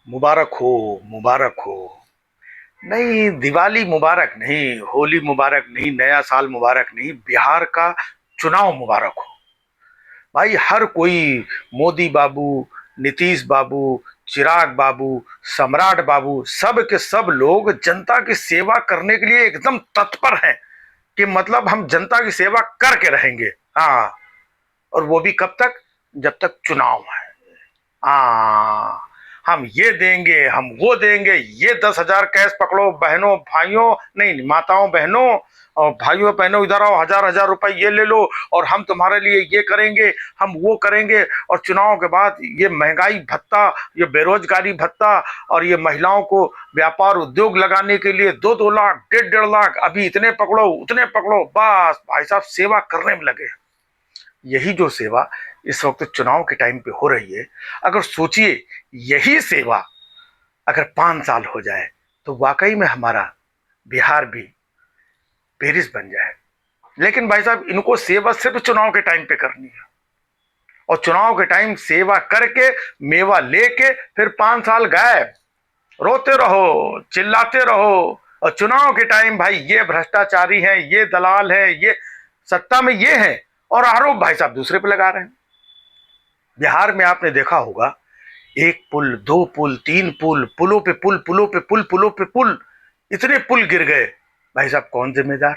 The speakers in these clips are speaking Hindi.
मुबारक हो, मुबारक हो। नहीं, दिवाली मुबारक नहीं, होली मुबारक नहीं, नया साल मुबारक नहीं, बिहार का चुनाव मुबारक हो। भाई हर कोई, मोदी बाबू, नीतीश बाबू, चिराग बाबू, सम्राट बाबू, सब के सब लोग जनता की सेवा करने के लिए एकदम तत्पर हैं कि मतलब हम जनता की सेवा करके रहेंगे। हाँ, और वो भी कब तक? जब तक चुनाव है। हाँ, हम ये देंगे, हम वो देंगे, ये 10,000 कैश पकड़ो बहनों भाइयों, नहीं माताओं बहनों और भाइयों बहनों, इधर आओ, हजार हजार रुपए ये ले लो और हम तुम्हारे लिए ये करेंगे, हम वो करेंगे। और चुनाव के बाद ये महंगाई भत्ता, ये बेरोजगारी भत्ता और ये महिलाओं को व्यापार उद्योग लगाने के लिए 2-2 लाख, 1.5-1.5 लाख, अभी इतने पकड़ो उतने पकड़ो, बस भाई साहब सेवा करने में लगे। यही जो सेवा इस वक्त चुनाव के टाइम पे हो रही है, अगर सोचिए यही सेवा अगर 5 साल हो जाए तो वाकई में हमारा बिहार भी पेरिस बन जाए। लेकिन भाई साहब इनको सेवा सिर्फ चुनाव के टाइम पे करनी है और चुनाव के टाइम सेवा करके मेवा लेके फिर 5 साल गायब, रोते रहो, चिल्लाते रहो। और चुनाव के टाइम भाई ये भ्रष्टाचारी है, ये दलाल है, ये सत्ता में ये है, और आरोप भाई साहब दूसरे पे लगा रहे हैं। बिहार में आपने देखा होगा, एक पुल, दो पुल, तीन पुल, पुलों पे पुल, पुलों पे पुल, पुलों पे पुल, इतने पुल गिर गए। भाई साहब कौन जिम्मेदार?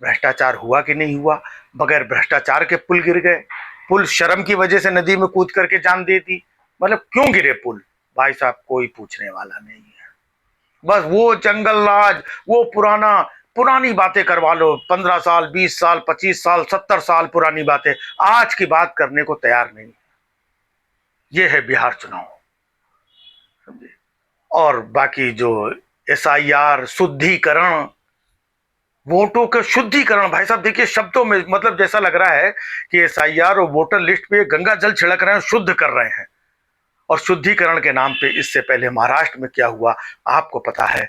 भ्रष्टाचार हुआ कि नहीं हुआ? बगैर भ्रष्टाचार के पुल गिर गए। पुल शर्म की वजह से नदी में कूद करके जान दे दी। मतलब क्यों गिरे पुल? भाई साहब कोई पूछने वाला नहीं है। बस वो जंगल राज, वो पुराना, पुरानी बातें करवा लो, 15 साल, 20 साल, 25 साल, 70 साल पुरानी बातें, आज की बात करने को तैयार नहीं। ये है बिहार चुनाव। और बाकी जो SIR शुद्धिकरण, वोटों का शुद्धिकरण, भाई साहब देखिए शब्दों में मतलब जैसा लग रहा है कि SIR और वोटर लिस्ट पे गंगा जल छिड़क रहे हैं, शुद्ध कर रहे हैं। और शुद्धिकरण के नाम पे इससे पहले महाराष्ट्र में क्या हुआ आपको पता है,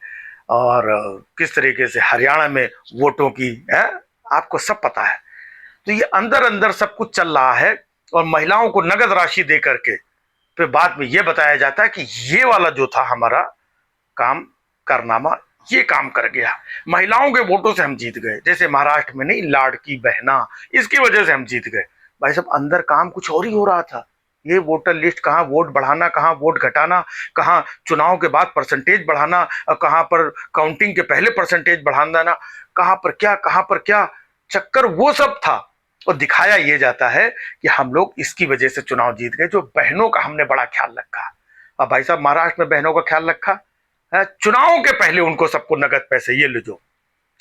और किस तरीके से हरियाणा में वोटों की है, आपको सब पता है। तो ये अंदर अंदर सब कुछ चल रहा है और महिलाओं को नगद राशि दे करके फिर बाद में ये बताया जाता है कि ये वाला जो था हमारा काम, कारनामा, ये काम कर गया, महिलाओं के वोटों से हम जीत गए। जैसे महाराष्ट्र में नहीं, लाड़की बहना, इसकी वजह से हम जीत गए। भाई साहब अंदर काम कुछ और ही हो रहा था। ये वोटर लिस्ट कहाँ वोट बढ़ाना, कहाँ वोट घटाना, कहाँ चुनाव के बाद परसेंटेज बढ़ाना, कहाँ पर काउंटिंग के पहले परसेंटेज बढ़ाना, कहाँ पर क्या, कहाँ पर क्या चक्कर, वो सब था। और दिखाया ये जाता है कि हम लोग इसकी वजह से चुनाव जीत गए, जो बहनों का हमने बड़ा ख्याल रखा। अब भाई साहब महाराष्ट्र में बहनों का ख्याल रखा है, चुनाव के पहले उनको सबको नगद पैसे ये ले जो,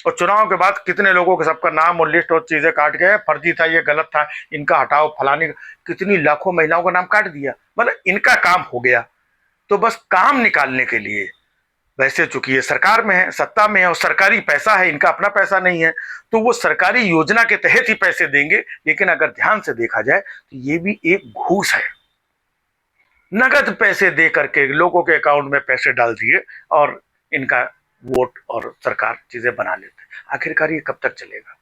और चुनाव के बाद कितने लोगों के सबका नाम और लिस्ट और चीजें काट गए, फर्जी था, ये गलत था, इनका हटाओ, फलाने, कितनी लाखों महिलाओं का नाम काट दिया। मतलब इनका काम हो गया। तो बस काम निकालने के लिए, वैसे चूंकि ये सरकार में है, सत्ता में है और सरकारी पैसा है, इनका अपना पैसा नहीं है, तो वो सरकारी योजना के तहत ही पैसे देंगे। लेकिन अगर ध्यान से देखा जाए तो ये भी एक घूस है। नगद पैसे दे करके लोगों के अकाउंट में पैसे डाल दिए और इनका वोट और सरकार चीजें बना लेते। आखिरकार ये कब तक चलेगा?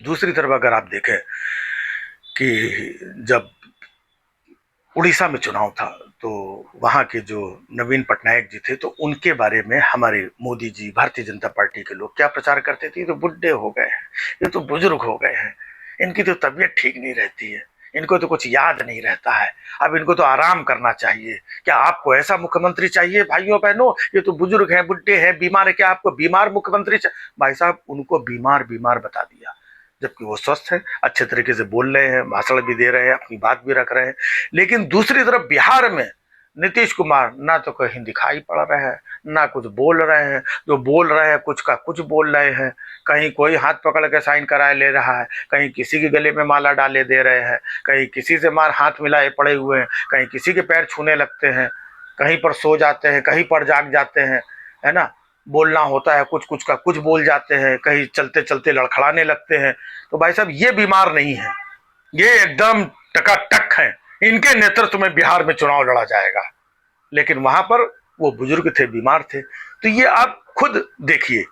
दूसरी तरफ अगर आप देखें कि जब उड़ीसा में चुनाव था तो वहां के जो नवीन पटनायक जी थे, तो उनके बारे में हमारे मोदी जी, भारतीय जनता पार्टी के लोग क्या प्रचार करते थे, ये तो बुढ़े हो गए हैं, ये तो बुजुर्ग हो गए हैं, इनकी तो तबीयत ठीक नहीं रहती है, इनको तो कुछ याद नहीं रहता है, अब इनको तो आराम करना चाहिए। क्या आपको ऐसा मुख्यमंत्री चाहिए भाइयों बहनों? ये तो बुजुर्ग हैं, बुढ़े हैं, बीमार है, क्या आपको बीमार मुख्यमंत्री चाहिए? भाई साहब उनको बीमार बीमार बता दिया, जबकि वो स्वस्थ है, अच्छे तरीके से बोल रहे हैं, भाषण भी दे रहे हैं, अपनी बात भी रख रहे हैं। लेकिन दूसरी तरफ बिहार में नीतीश कुमार ना तो कहीं दिखाई पड़ रहे हैं, ना कुछ बोल रहे हैं, जो बोल रहे हैं कुछ का कुछ बोल रहे हैं। कहीं कोई हाथ पकड़ के साइन कराए ले रहा है, कहीं किसी के गले में माला डाले दे रहे हैं, कहीं किसी से मार हाथ मिलाए पड़े हुए हैं, कहीं किसी के पैर छूने लगते हैं, कहीं पर सो जाते हैं, कहीं पर जाग जाते हैं, है ना, बोलना होता है कुछ, कुछ का कुछ बोल जाते हैं, कहीं चलते चलते लड़खड़ाने लगते हैं। तो भाई साहब ये बीमार नहीं है, ये एकदम टकाटक है। इनके नेतृत्व में बिहार में चुनाव लड़ा जाएगा। लेकिन वहां पर वो बुजुर्ग थे, बीमार थे। तो ये आप खुद देखिए,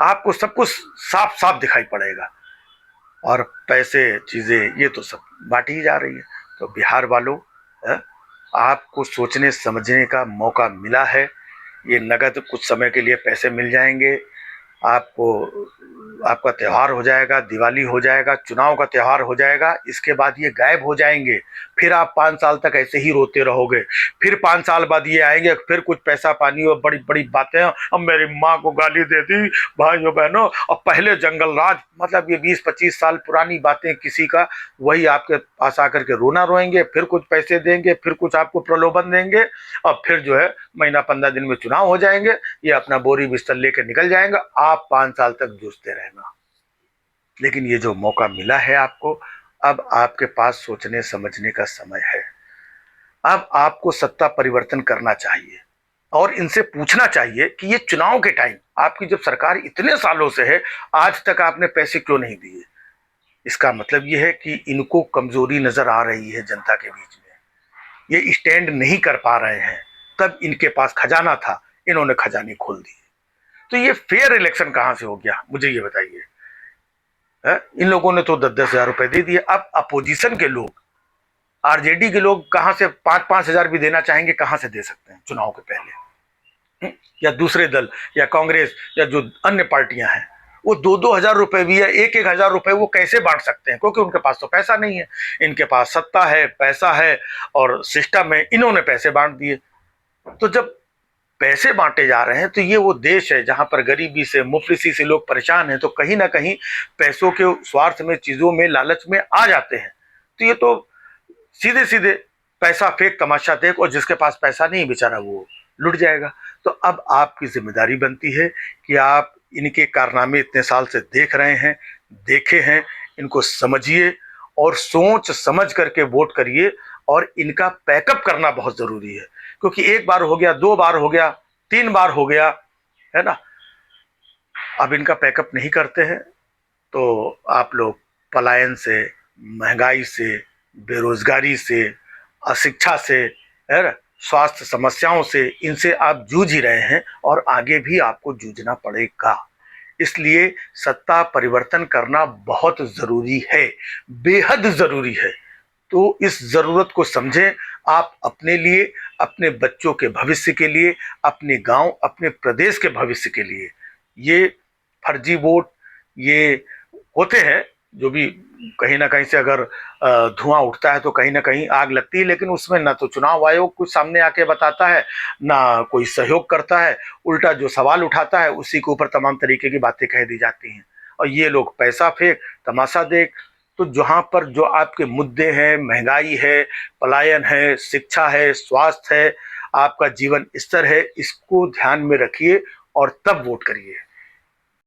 आपको सब कुछ साफ साफ दिखाई पड़ेगा। और पैसे, चीजें, ये तो सब बांटी ही जा रही है। तो बिहार वालों, आपको सोचने समझने का मौका मिला है। ये नगद कुछ समय के लिए पैसे मिल जाएंगे आपको, आपका त्यौहार हो जाएगा, दिवाली हो जाएगा, चुनाव का त्यौहार हो जाएगा, इसके बाद ये गायब हो जाएंगे। फिर आप 5 साल तक ऐसे ही रोते रहोगे। फिर 5 साल बाद ये आएंगे, फिर कुछ पैसा पानी और बड़ी बड़ी बातें, अब मेरी माँ को गाली दे दी, भाइयों बहनों, और पहले जंगल राज, मतलब ये 20-25 साल पुरानी बातें किसी का, वही आपके पास आकर के रोना रोएंगे, फिर कुछ पैसे देंगे, फिर कुछ आपको प्रलोभन देंगे, और फिर जो है महीना 15 दिन में चुनाव हो जाएंगे, ये अपना बोरी बिस्तर लेकर निकल जाएंगे। आप 5 साल तक जूझते रहना। लेकिन ये जो मौका मिला है आपको, अब आपके पास सोचने समझने का समय है। अब आपको सत्ता परिवर्तन करना चाहिए और इनसे पूछना चाहिए कि ये चुनाव के टाइम आपकी जब सरकार इतने सालों से है, आज तक आपने पैसे क्यों नहीं दिए। इसका मतलब ये है कि इनको कमजोरी नजर आ रही है जनता के बीच में, ये स्टैंड नहीं कर पा रहे हैं। तब इनके पास खजाना था, इन्होंने खजाने खोल दिए। तो ये फेयर इलेक्शन कहां से हो गया, मुझे ये बताइए। इन लोगों ने तो 10-10 हजार रुपए दे दिए। अब अपोजिशन के लोग, आरजेडी के लोग कहां से 5-5 हजार भी देना चाहेंगे, कहां से दे सकते हैं चुनाव के पहले। या दूसरे दल या कांग्रेस या जो अन्य पार्टियां हैं, वो 2-2 हजार रुपए भी है, 1-1 हजार रुपए वो कैसे बांट सकते हैं, क्योंकि उनके पास तो पैसा नहीं है। इनके पास सत्ता है, पैसा है और सिस्टम है, इन्होंने पैसे बांट दिए। तो जब पैसे बांटे जा रहे हैं तो ये वो देश है जहां पर गरीबी से मुफलिसी से लोग परेशान हैं, तो कहीं ना कहीं पैसों के स्वार्थ में, चीजों में, लालच में आ जाते हैं। तो ये तो सीधे सीधे पैसा फेंक तमाशा देख, और जिसके पास पैसा नहीं बेचारा वो लुट जाएगा। तो अब आपकी जिम्मेदारी बनती है कि आप इनके कारनामे इतने साल से देख रहे हैं, देखे हैं, इनको समझिए और सोच समझ करके वोट करिए। और इनका पैकअप करना बहुत जरूरी है, क्योंकि 1 बार हो गया, 2 बार हो गया, 3 बार हो गया, है ना। अब इनका पैकअप नहीं करते हैं तो आप लोग पलायन से, महंगाई से, बेरोजगारी से, अशिक्षा से, है ना, स्वास्थ्य समस्याओं से, इनसे आप जूझ ही रहे हैं और आगे भी आपको जूझना पड़ेगा। इसलिए सत्ता परिवर्तन करना बहुत जरूरी है, बेहद जरूरी है। तो इस जरूरत को समझें आप, अपने लिए, अपने बच्चों के भविष्य के लिए, अपने गांव, अपने प्रदेश के भविष्य के लिए। ये फर्जी वोट ये होते हैं, जो भी कहीं ना कहीं से अगर धुआं उठता है तो कहीं ना कहीं आग लगती है, लेकिन उसमें ना तो चुनाव आयोग कुछ सामने आके बताता है, ना कोई सहयोग करता है। उल्टा जो सवाल उठाता है उसी के ऊपर तमाम तरीके की बातें कह दी जाती हैं, और ये लोग पैसा फेंक, तमाशा देख। तो जहां पर जो आपके मुद्दे हैं, महंगाई है, पलायन है, शिक्षा है, स्वास्थ्य है, आपका जीवन स्तर है, इसको ध्यान में रखिए और तब वोट करिए।